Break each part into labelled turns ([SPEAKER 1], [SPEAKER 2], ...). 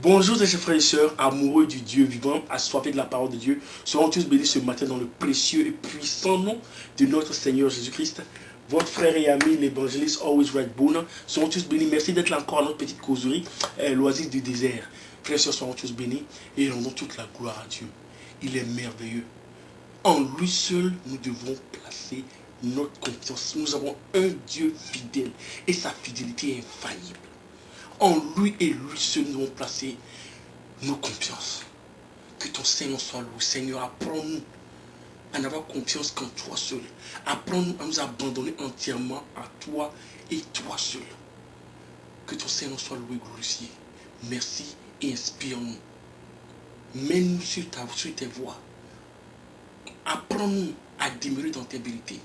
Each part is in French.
[SPEAKER 1] Bonjour chers frères et sœurs, amoureux du Dieu vivant, assoiffés de la parole de Dieu. Serons tous bénis ce matin dans le précieux et puissant nom de notre Seigneur Jésus-Christ. Votre frère et ami, l'évangéliste Always Right Boone. Serons tous bénis. Merci d'être là encore à notre petite causerie, l'oasis du désert. Frères et sœurs, serons tous bénis et rendons toute la gloire à Dieu. Il est merveilleux. En lui seul, nous devons placer notre confiance. Nous avons un Dieu fidèle et sa fidélité est infaillible. En lui et lui seul, nous devons placer nos confiances. Que ton Seigneur soit loué. Seigneur, apprends-nous à n'avoir confiance qu'en toi seul. Apprends-nous à nous abandonner entièrement à toi et toi seul. Que ton Seigneur soit loué, glorifié. Merci et inspire-nous. Mène-nous sur tes voies. Apprends-nous à demeurer dans tes vérités.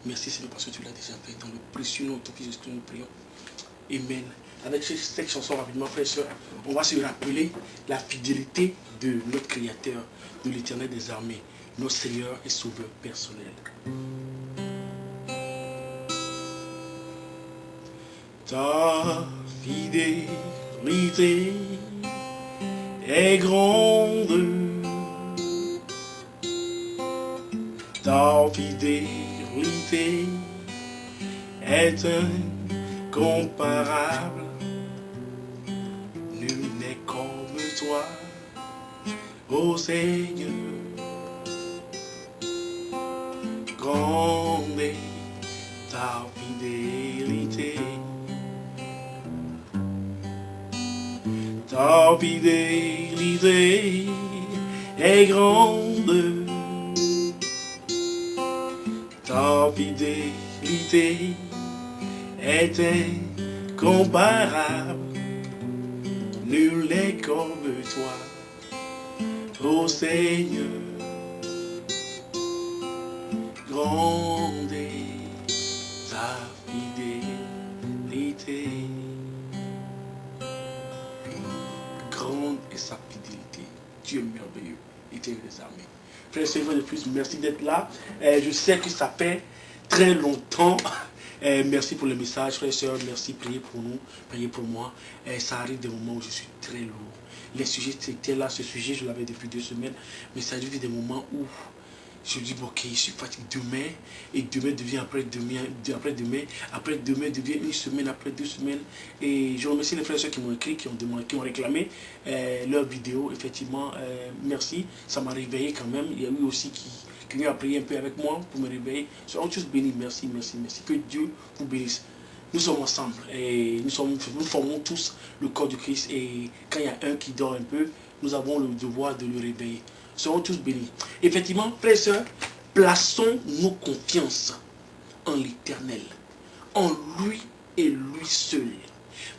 [SPEAKER 1] Merci Seigneur parce que tu l'as déjà fait. Dans le précieux nom de ton Fils Jésus-Christ, nous prions. Amen. Avec cette chanson rapidement, frères et sœurs, on va se rappeler la fidélité de notre Créateur, de l'Éternel des armées, notre Seigneur et Sauveur personnel. Ta fidélité est grande, ta fidélité est incomparable. Nul n'est comme toi, ô Seigneur. Grande est ta fidélité. Ta fidélité est grande. Ta fidélité est incomparable. Nul n'est comme toi, ô Seigneur. Grande est ta fidélité. Grande est sa fidélité. Dieu merveilleux, Éternel des armées. Frère et sœur, de plus, merci d'être là. Je sais que ça fait très longtemps. Merci pour le message, frères et sœurs. Merci, priez pour nous, priez pour moi. Ça arrive des moments où je suis très lourd. Les sujets, c'était là, ce sujet, je l'avais depuis 2 semaines. Mais ça arrive des moments où je dis, ok, je suis fatigué demain, et demain devient après-demain, après-demain devient une semaine, après 2 semaines. Et je remercie les frères et sœurs qui m'ont écrit, qui ont demandé, qui ont réclamé leur vidéo. Effectivement, merci, ça m'a réveillé quand même. Il y a eu aussi qui ont prié un peu avec moi pour me réveiller. Soyons tous bénis, merci, merci, merci. Que Dieu vous bénisse. Nous sommes ensemble et nous formons tous le corps du Christ. Et quand il y a un qui dort un peu, nous avons le devoir de le réveiller. Seront tous bénis. Effectivement, frères et sœurs, plaçons nos confiances en l'Éternel, en lui et lui seul.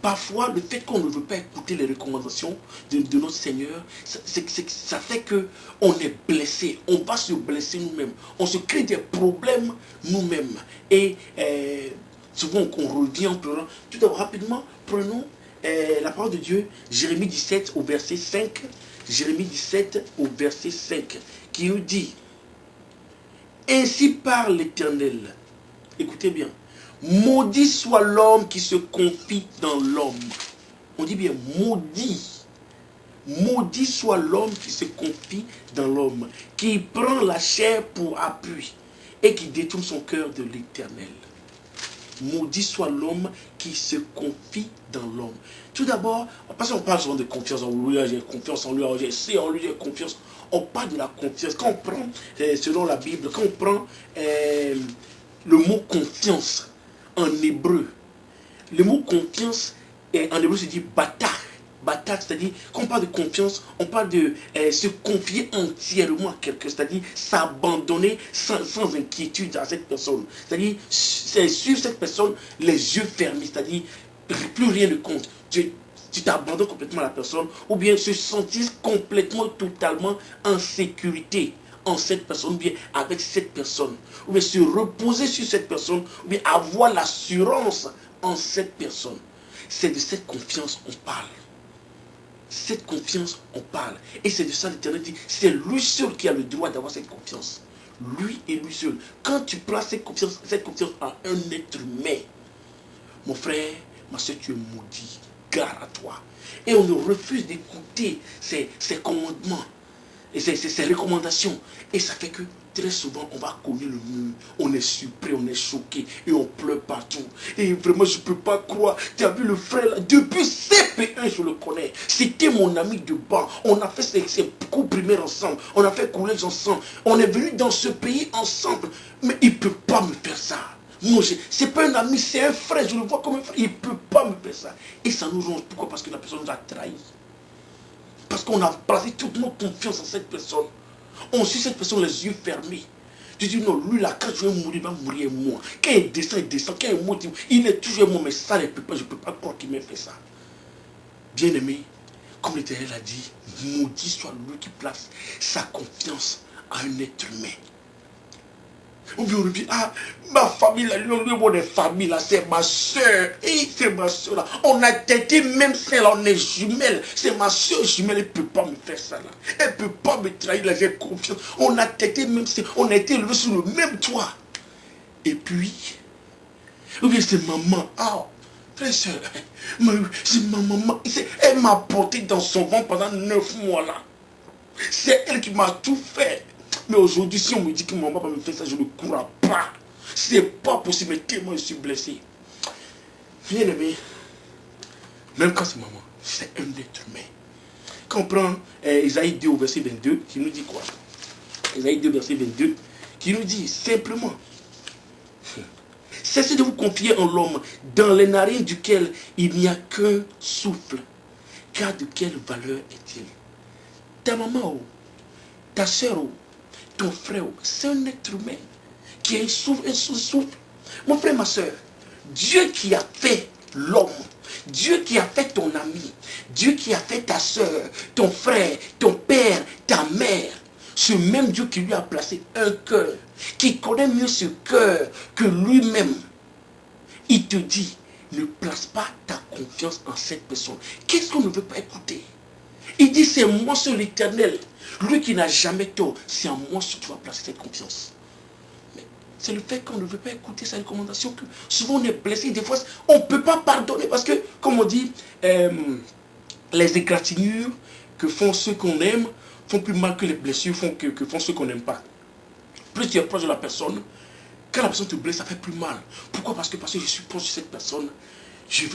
[SPEAKER 1] Parfois, le fait qu'on ne veut pas écouter les recommandations de notre Seigneur, ça fait qu'on est blessé. On va se blesser nous-mêmes. On se crée des problèmes nous-mêmes. Et souvent, on revient en pleurant. Tout d'abord, rapidement, prenons la parole de Dieu, Jérémie 17 au verset 5. Jérémie 17 au verset 5, qui nous dit: ainsi parle l'Éternel. Écoutez bien. Maudit soit l'homme qui se confie dans l'homme. On dit bien maudit. Maudit soit l'homme qui se confie dans l'homme, qui prend la chair pour appui et qui détourne son cœur de l'Éternel. Maudit soit l'homme qui se confie dans l'homme. Tout d'abord, parce qu'on parle souvent de confiance en lui, j'ai confiance en lui, j'ai en lui, j'ai confiance. On parle de la confiance. Quand on prend, selon la Bible, quand on prend le mot confiance en hébreu, le mot confiance en hébreu se dit bata. Bata, c'est-à-dire, quand on parle de confiance, on parle de se confier entièrement à quelqu'un, c'est-à-dire s'abandonner sans inquiétude à cette personne. C'est-à-dire, suivre cette personne les yeux fermés, c'est-à-dire, plus rien ne compte. Tu t'abandonnes complètement à la personne, ou bien se sentir complètement, totalement en sécurité en cette personne, ou bien avec cette personne, ou bien se reposer sur cette personne, ou bien avoir l'assurance en cette personne. C'est de cette confiance qu'on parle. Cette confiance, on parle. Et c'est de ça l'Éternel dit, c'est lui seul qui a le droit d'avoir cette confiance. Lui et lui seul. Quand tu places cette confiance en un être humain, mon frère, ma soeur, tu es maudit. égard à toi. Et on refuse d'écouter ses commandements et ses recommandations. Et ça fait que très souvent, on va cogner le mur, on est surpris, on est choqué et on pleure partout. Et vraiment, je ne peux pas croire. Tu as vu le frère là, depuis CP1, je le connais. C'était mon ami de banc. On a fait ses cours primaires ensemble. On a fait collège ensemble. On est venu dans ce pays ensemble. Mais il ne peut pas me faire ça. Moi, ce n'est pas un ami, c'est un frère. Je le vois comme un frère. Il ne peut pas me faire ça. Et ça nous ronge. Pourquoi? Parce que la personne nous a trahis. Parce qu'on a placé toute notre confiance en cette personne. On suit cette personne les yeux fermés. Je dis non, lui là, quand je vais mourir, il va mourir moi. Quand il descend, il descend. Quand il monte, il est toujours moi. Mais ça, je ne peux pas croire qu'il m'ait fait ça. Bien aimé, comme l'Éternel a dit, maudit soit lui qui place sa confiance à un être humain. Ou bien on dit, ah, ma famille, là, le famille, là, c'est ma soeur. Et c'est ma soeur, là. On a tenté même celle là, on est jumelles. C'est ma soeur jumelle, elle ne peut pas me faire ça, là. Elle ne peut pas me trahir, là, j'ai confiance. On a tenté même si on a été élevé sur le même toit. Et puis, ou bien c'est maman, ah, frère, c'est ma maman. Elle m'a porté dans son ventre pendant 9 mois, là. C'est elle qui m'a tout fait. Mais aujourd'hui, si on me dit que maman va me faire ça, je ne cours pas. C'est pas possible, mais tellement je suis blessé. Bien aimé, même quand c'est maman, c'est un être humain. Quand on prend Isaïe 2 au verset 22, qui nous dit quoi? Isaïe 2 verset 22, qui nous dit simplement, cessez de vous confier en l'homme, dans les narines duquel il n'y a qu'un souffle. Car de quelle valeur est-il? Ta maman, ta soeur, ton frère, c'est un être humain qui a un souffle. Mon frère, ma soeur, Dieu qui a fait l'homme, Dieu qui a fait ton ami, Dieu qui a fait ta soeur, ton frère, ton père, ta mère, ce même Dieu qui lui a placé un cœur, qui connaît mieux ce cœur que lui-même, il te dit, ne place pas ta confiance en cette personne. Qu'est-ce qu'on ne veut pas écouter? Il dit, c'est moi seul l'Éternel. Lui qui n'a jamais tort, c'est en moi que tu vas placer cette confiance. Mais c'est le fait qu'on ne veut pas écouter sa recommandation que souvent on est blessé. Des fois, on ne peut pas pardonner parce que, comme on dit, les égratignures que font ceux qu'on aime font plus mal que les blessures que font ceux qu'on n'aime pas. Plus tu es proche de la personne, quand la personne te blesse, ça fait plus mal. Pourquoi? Parce que je suis proche de cette personne. J'ai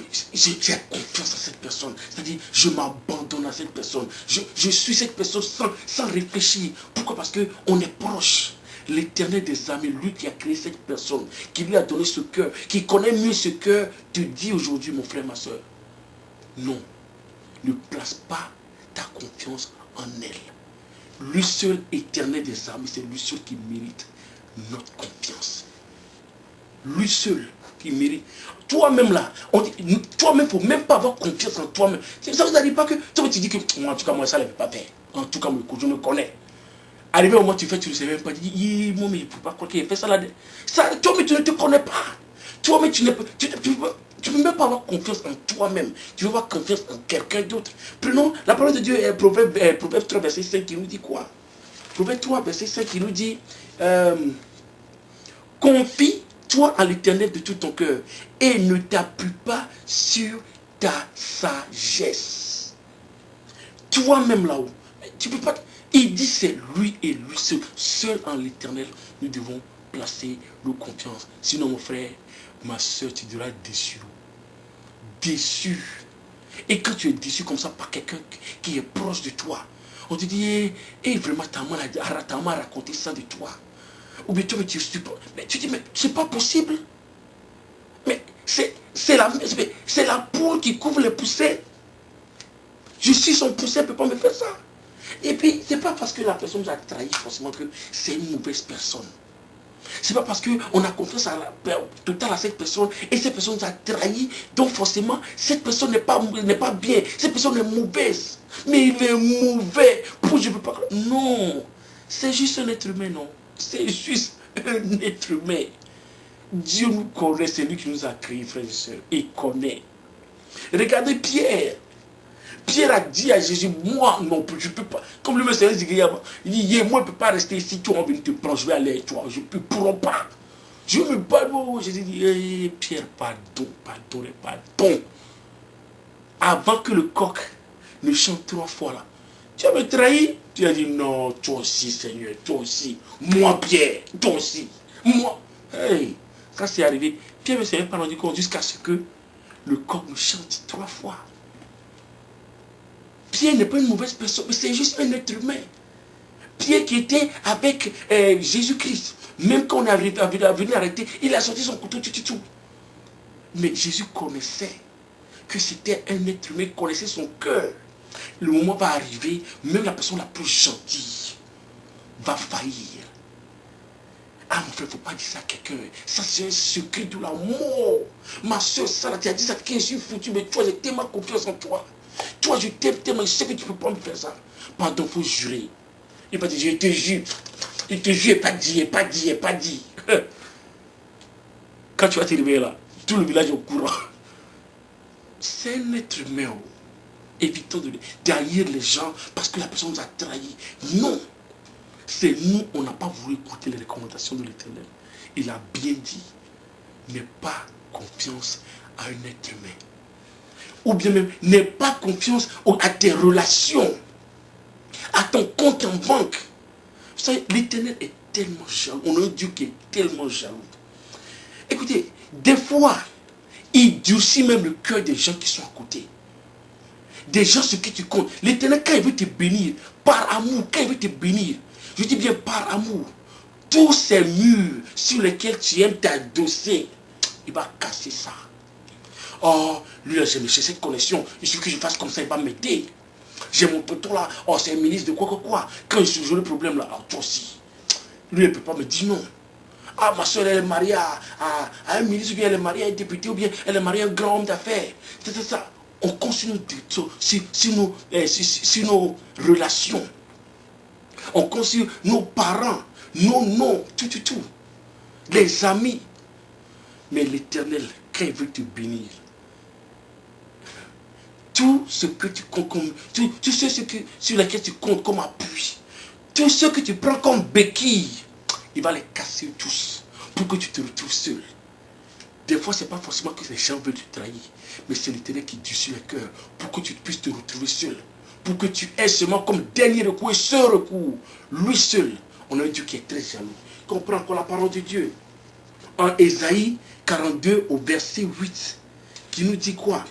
[SPEAKER 1] confiance à cette personne. C'est-à-dire, je m'abandonne à cette personne. Je suis cette personne sans réfléchir. Pourquoi? Parce qu'on est proche. L'Éternel des armées, lui qui a créé cette personne, qui lui a donné ce cœur, qui connaît mieux ce cœur, te dit aujourd'hui, mon frère, ma soeur, non, ne place pas ta confiance en elle. Lui seul, Éternel des armées, c'est lui seul qui mérite notre confiance. Lui seul qui mérite. Toi-même là, toi-même, il ne faut même pas avoir confiance en toi-même. Ça ne veut dire pas que toi tu dis que en tout cas moi ça ne l'avait pas fait. En tout cas je me connais. Arrivé au moment où tu fais, tu ne sais même pas. Tu dis, moi mais il ne faut pas croire qu'il a fait ça là. Toi-même tu ne te connais pas. Toi-même tu ne peux même pas avoir confiance en toi-même. Tu veux avoir confiance en quelqu'un d'autre. Prenons la parole de Dieu, Proverbe 3 verset 5 qui nous dit quoi? Proverbe 3 verset 5 qui nous dit confie-toi à l'Éternel de tout ton cœur et ne t'appuie pas sur ta sagesse. Toi-même là-haut, tu peux pas. Il dit c'est lui et lui seul. Seul en l'Éternel, nous devons placer nos confiances. Sinon, mon frère, ma soeur, tu seras déçu. Déçu. Et quand tu es déçu comme ça par quelqu'un qui est proche de toi, on te dit, vraiment, ta maman a raconté ça de toi. Ou bien tu supportes. Mais tu dis, mais c'est pas possible. Mais c'est la poule qui couvre les poussets. Je suis son pousset, elle ne peut pas me faire ça. Et puis, c'est pas parce que la personne nous a trahi forcément que c'est une mauvaise personne. C'est pas parce qu'on a confiance totale à cette personne et cette personne nous a trahi, donc forcément, cette personne n'est pas bien, cette personne est mauvaise. Mais il est mauvais. Je ne peux pas. Non, c'est juste un être humain, non. C'est juste un être humain. Dieu nous connaît, c'est lui qui nous a créés, frères et sœurs. Il connaît. Regardez Pierre. Pierre a dit à Jésus, moi non plus, je ne peux pas. Comme le Seigneur dit, il dit, moi je ne peux pas rester ici, tu vas venir te prendre, je vais aller avec toi, je ne pourrai pas. Je me bats, Jésus dit, Pierre, pardon. avant que le coq ne chante 3 fois là. Tu as me trahi. Tu as dit non, toi aussi Seigneur, toi aussi. Moi Pierre, toi aussi. Moi. Hey, quand c'est arrivé, Pierre ne s'est même pas rendu compte jusqu'à ce que le coq me chante 3 fois. Pierre n'est pas une mauvaise personne, mais c'est juste un être humain. Pierre qui était avec Jésus-Christ, même quand on est venu l'arrêter, il a sorti son couteau, tout. Mais Jésus connaissait que c'était un être humain, connaissait son cœur. Le moment va arriver, même la personne la plus gentille va faillir. Ah mon frère, il ne faut pas dire ça à quelqu'un. Ça c'est un secret de la mort. Ma soeur, ça, tu as dit ça à quelqu'un, je suis foutu, mais toi, j'ai tellement confiance en toi. Toi, je t'aime tellement, je sais que tu ne peux pas me faire ça. Pardon, il faut jurer. Il va dire, je te jure. Il te jure, il n'est pas dit. Quand tu vas t'arriver là, tout le village est au courant. C'est un être humain. Évitons de trahir les gens parce que la personne nous a trahis. Non. C'est nous, on n'a pas voulu écouter les recommandations de l'Éternel. Il a bien dit, n'aie pas confiance à un être humain. Ou bien même, n'aie pas confiance à tes relations, à ton compte en banque. Vous savez, l'Éternel est tellement jaloux. On a un Dieu qui est tellement jaloux. Écoutez, des fois, il durcit même le cœur des gens qui sont à côté. Des gens sur qui tu comptes. L'Éternel, quand il veut te bénir, par amour, quand il veut te bénir, je dis bien par amour, tous ces murs sur lesquels tu aimes t'adosser, il va casser ça. Oh, lui là, j'ai cette connexion, il suffit que je fasse comme ça, il va m'aider. J'ai mon tonton là, oh, c'est un ministre de quoi. Quand je joue le problème là, oh, toi aussi. Lui, il ne peut pas me dire non. Ah, ma soeur, elle est mariée à un ministre, ou bien elle est mariée à un député, ou bien elle est mariée à un grand homme d'affaires. C'est ça. On continue sur nos relations. On continue nos parents, tout. Les amis. Mais l'Éternel, quand il veut te bénir, tout ce que tu comptes comme, tout ce sur lesquels tu comptes comme appui, tout ce que tu prends comme béquille, il va les casser tous pour que tu te retrouves seul. Des fois, ce n'est pas forcément que les gens veulent te trahir, mais c'est l'Éternel qui durcit le cœur pour que tu puisses te retrouver seul. Pour que tu aies seulement comme dernier recours et seul recours. Lui seul. On a un Dieu qui est très jaloux. Comprends encore la parole de Dieu. En Ésaïe 42 au verset 8, qui nous dit quoi?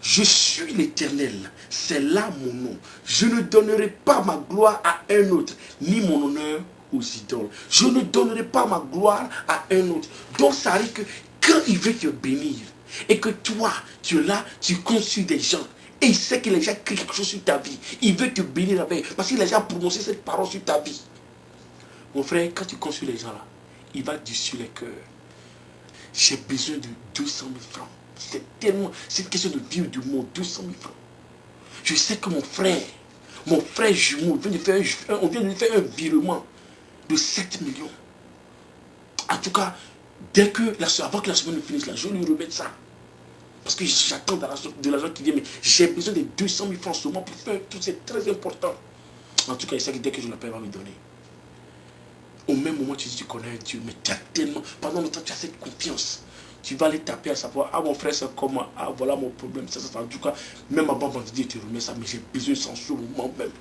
[SPEAKER 1] Je suis l'Éternel, c'est là mon nom. Je ne donnerai pas ma gloire à un autre, ni mon honneur aux idoles. Je ne donnerai pas ma gloire à un autre. Donc ça arrive que quand il veut te bénir, et que toi, tu es là, tu consultes des gens, et il sait qu'il a déjà écrit quelque chose sur ta vie, il veut te bénir avec, parce qu'il a déjà prononcé cette parole sur ta vie. Mon frère, quand tu consultes les gens là, il va dessus les cœurs. J'ai besoin de 200 000 francs. C'est une question de vie ou du monde, 200 000 francs. Je sais que mon frère jumeau, on vient de faire un virement de 7 millions. En tout cas, avant que la semaine finisse, là, je vais lui remettre ça. Parce que j'attends de l'argent qui vient, mais j'ai besoin de 200 000 francs seulement pour faire tout, c'est très important. En tout cas, il sait que dès que je l'appelle, il va me donner. Au même moment, tu dis que tu connais un Dieu, mais tu as tellement, pendant longtemps, tu as cette confiance. Tu vas aller taper à savoir, ah mon frère, c'est comment, ah voilà mon problème, ça. En tout cas, même avant vendredi, tu remets ça, mais j'ai besoin de ça en ce moment même.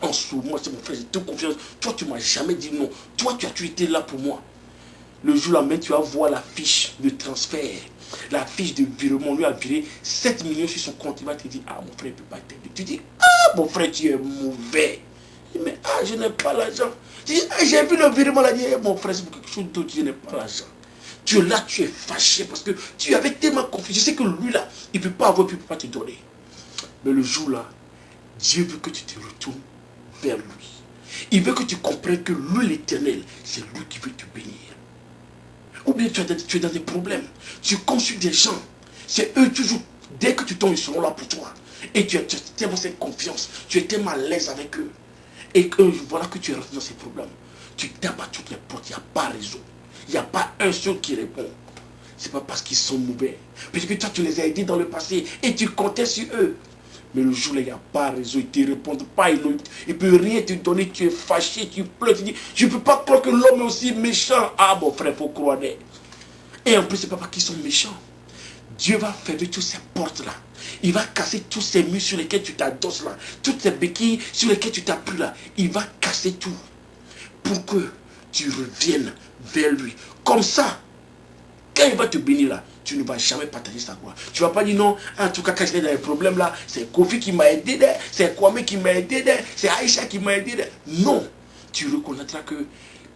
[SPEAKER 1] En ce moment, c'est mon frère, j'ai toute confiance. Toi, tu ne m'as jamais dit non. Toi, tu été là pour moi. Le jour là même, tu vas voir la fiche de transfert, la fiche de virement. On lui a viré 7 millions sur son compte. Il va te dire, ah mon frère, il ne peut pas t'aider. Tu dis, ah mon frère, tu es mauvais. Il dit, mais ah, je n'ai pas l'argent. Tu dis, ah, j'ai vu le virement là. Il dit, mon frère, c'est pour quelque chose d'autre, je n'ai pas l'argent. Tu es là, tu es fâché parce que tu avais tellement confiance. Je sais que lui là, il ne peut pas avoir, puis il ne peut pas te donner. Mais le jour là, Dieu veut que tu te retournes vers lui. Il veut que tu comprennes que lui, l'Éternel, c'est lui qui veut te bénir. Ou bien tu es dans des problèmes. Tu consultes des gens. C'est eux toujours. Dès que tu tombes, ils seront là pour toi. Et tu as tellement cette confiance. Tu es tellement à l'aise avec eux. Et voilà que tu es rentré dans ces problèmes. Tu tapes à toutes les portes. Il n'y a pas raison. Il n'y a pas un seul qui répond. Ce n'est pas parce qu'ils sont mauvais. Puisque toi, tu les as aidés dans le passé. Et tu comptais sur eux. Mais le jour là, il n'y a pas raison, ils ne te répondent pas, ils ne peuvent rien te donner, tu es fâché, tu pleures, tu dis, je ne peux pas croire que l'homme est aussi méchant. Ah mon frère, il faut croire. Et en plus, ce n'est pas parce qu'ils sont méchants. Dieu va fermer toutes ces portes-là. Il va casser tous ces murs sur lesquels tu t'adosses là. Toutes ces béquilles sur lesquelles tu t'appuies là. Il va casser tout. Pour que tu reviennes vers lui. Comme ça, quand il va te bénir là, tu ne vas jamais partager sa gloire. Tu ne vas pas dire non, en tout cas quand j'étais dans les problèmes là, c'est Kofi qui m'a aidé, c'est Kwame qui m'a aidé, c'est Aïcha qui m'a aidé. Non, tu reconnaîtras que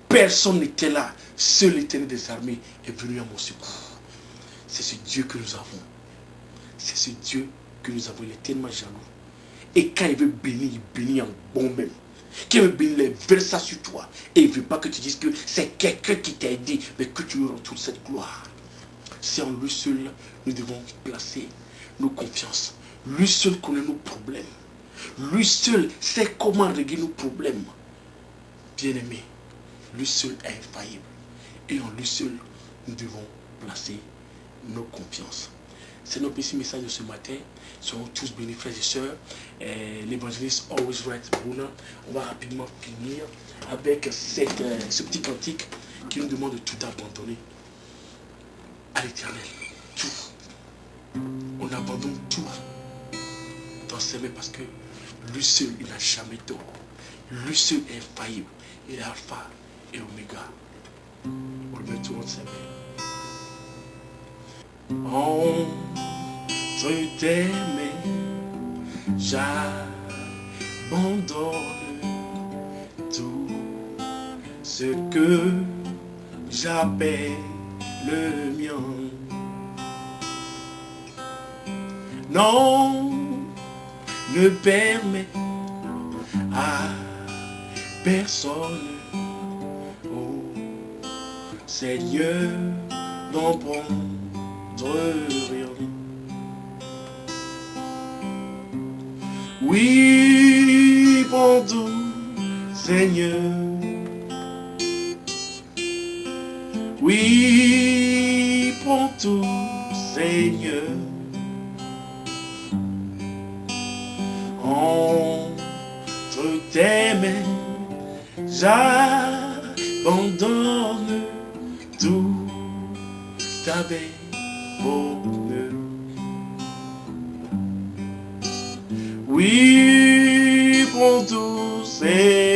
[SPEAKER 1] personne n'était là. Seul l'Éternel des armées est venu à mon secours. C'est ce Dieu que nous avons. C'est ce Dieu que nous avons. Il est tellement jaloux. Et quand il veut bénir, il bénit en bon même. Quand il veut bénir, il verse ça sur toi. Et il ne veut pas que tu dises que c'est quelqu'un qui t'a aidé, mais que tu lui retournes cette gloire. C'est en lui seul nous devons placer nos confiances. Lui seul connaît nos problèmes. Lui seul sait comment régler nos problèmes. Bien-aimé, lui seul est infaillible. Et en lui seul, nous devons placer nos confiances. C'est notre petit message de ce matin. Soyons tous bénis, frères et sœurs. L'évangéliste Always Right Bruna. On va rapidement finir avec ce petit cantique qui nous demande de tout abandonner à l'Éternel. Tout. On abandonne tout dans ses mains parce que lui seul, il n'a jamais tort. Lui seul est infaillible. Il est alpha et oméga. On le met tout dans ses mains. Entre tes mains, j'abandonne tout ce que j'appelle le mien. Non, ne permets à personne, oh Seigneur, d'en prendre rien. Oui, prends tout, Seigneur. Oui, prends tout, Seigneur. Entre tes mains, j'abandonne tout avec bonheur. Oui, prends tout, Seigneur.